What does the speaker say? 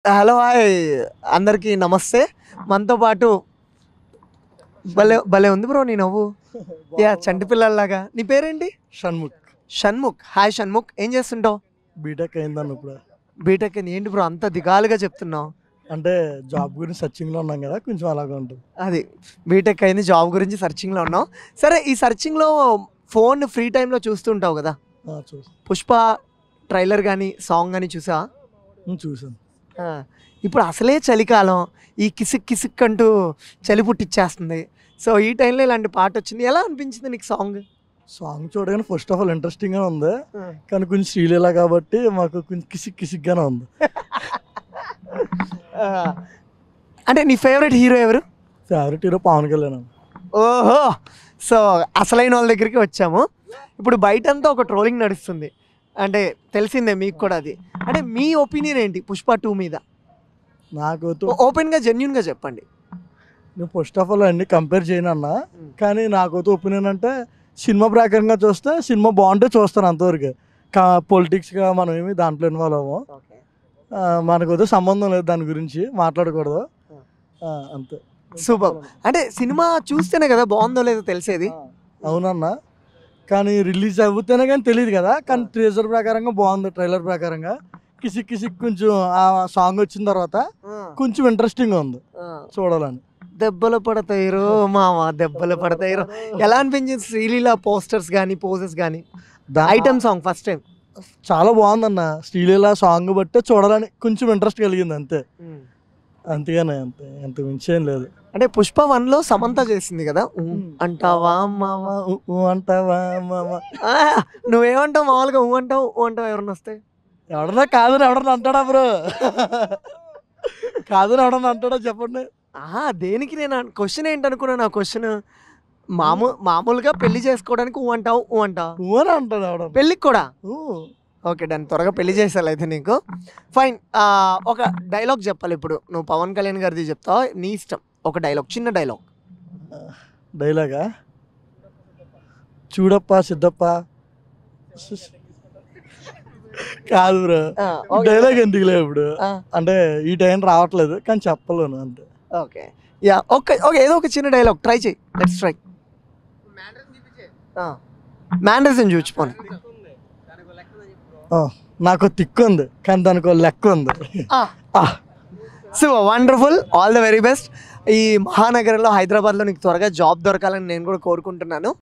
Hello hi అందరికీ నమస్తే. మనతో పాటు భలే భలే ఉంది బ్రో నీ నవ్వు. యా చంటి పిల్లల్లాగా. నీ పేరేంటి? షణ్ముఖ్. షణ్ముఖ్. హాయ్ షణ్ముఖ్, ఏం చేస్తుంటావు? బీటెక్ అయిందన్న ఇప్పుడు. బీటెక్ ఏంటి బ్రో అంత దిగాలుగా చెప్తున్నావు? అంటే జాబ్ గురించి సర్చింగ్లో ఉన్నాం కదా, కొంచెం అలాగా ఉంటుంది. అది బీటెక్ అయింది, జాబ్ గురించి సర్చింగ్లో ఉన్నావు. సరే, ఈ సర్చింగ్లో ఫోన్ ఫ్రీ టైంలో చూస్తుంటావు కదా. చూసాను. పుష్ప ట్రైలర్ కానీ సాంగ్ కానీ చూసా? చూసాను. ఇప్పుడు అసలే చలికాలం, ఈ కిసిక్ కిసిక్ అంటూ చలి పుట్టిచ్చేస్తుంది. సో ఈ టైంలో ఇలాంటి పాట వచ్చింది, ఎలా అనిపించింది నీకు సాంగ్? సాంగ్ చూడగానే ఫస్ట్ ఆఫ్ ఆల్ ఇంట్రెస్టింగ్గా ఉంది, కానీ కొంచెం శ్రీలీల కాబట్టి మాకు కొంచెం కిసిక్ కిసిక్గానే ఉంది. అంటే నీ ఫేవరెట్ హీరో ఎవరు? Favourite hero Pawan Kalyan. ఓహో, సో అసలైన వాళ్ళ దగ్గరికి వచ్చాము. ఇప్పుడు బయటంతా ఒక ట్రోలింగ్ నడుస్తుంది, అంటే తెలిసిందే మీకు కూడా. అది అంటే మీ ఒపీనియన్ ఏంటి పుష్ప 2 మీద? నాకు ఓపెన్గా జెన్యున్గా చెప్పండి. నేను ఫస్ట్ ఆఫ్ ఆల్ అన్ని కంపేర్ చేయను అన్న, కానీ నాకైతే ఒపీనియన్ అంటే సినిమా ప్రకారంగా చూస్తే సినిమా బాగుంటే చూస్తాను అంతవరకు. పొలిటిక్స్గా మనం ఏమి దాంట్లో ఇన్వాల్వ్ అవ్వము. మనకైతే సంబంధం లేదు, దాని గురించి మాట్లాడకూడదు అంతే. సూపర్. అంటే సినిమా చూస్తేనే కదా బాగుందో లేదో తెలిసేది. అవునన్నా, కానీ రిలీజ్ అవుతేనే కానీ తెలియదు కదా. కానీ ట్రేజర్ ప్రకారంగా బాగుంది, ట్రైలర్ ప్రకారంగా కిసిక్ కిసిక్ కొంచెం ఆ సాంగ్ వచ్చిన తర్వాత కొంచెం ఇంట్రెస్టింగ్ ఉంది చూడాలని. దెబ్బలు పడతాయిరో మామ, దెబ్బలు పడతాయిరో. ఎలా అనిపించింది శ్రీలీల పోస్టర్స్ కానీ పోజెస్ కానీ? ఐటమ్ సాంగ్ ఫస్ట్ టైం చాలా బాగుందన్న. శ్రీలీల సాంగ్ బట్టే చూడాలని కొంచెం ఇంట్రెస్ట్ కలిగింది అంతే, అంతేగానే అంతే, ఎంత మించి ఏం లేదు. అంటే పుష్ప 1లో సమంత చేసింది కదా, అంటావా మామ అంటావా మామ. నువ్వేమంటావు మామూలుగా? అంటావు అంటావు ఎవరన్నా వస్తే? ఎవడన్నా కాదని ఎవడన్నా అంటాడా బ్రో? కాదని ఎవడన్నా అంటాడా చెప్పండి. దేనికి? నేను క్వశ్చన్ ఏంటనుకున్నా, నా క్వశ్చన్ మామూలుగా పెళ్లి చేసుకోవడానికి అంటావు అంటావు అని అంటాడు ఎవడ, పెళ్ళికి కూడా. ఓకే డన్, త్వరగా పెళ్లి చేసాలి అయితే నీకు. ఫైన్. ఒక డైలాగ్ చెప్పాలి ఇప్పుడు. నువ్వు పవన్ కళ్యాణ్ గారిది చెప్తావు, నీ ఇష్టం. ఒక డైలాగ్, చిన్న డైలాగ్. డైలాగా? చూడప్ప సిద్ధప్ప కాదు బ్రో, డైలాగ్ ఎందుకు లేదు ఇప్పుడు, అంటే ఈ టైం రావట్లేదు కానీ చెప్పలేను అంతే. ఓకే యా, ఓకే ఓకే, ఏదో ఒక చిన్న డైలాగ్ ట్రై చేయి. Let's try. మ్యానరిజం చూచిపోను. నాకు తిక్కు ఉంది కానీ దానికి లెక్క ఉంది. So wonderful, all the very best. ఈ మహానగరంలో హైదరాబాద్లో నీకు త్వరగా జాబ్ దొరకాలని నేను కూడా కోరుకుంటున్నాను.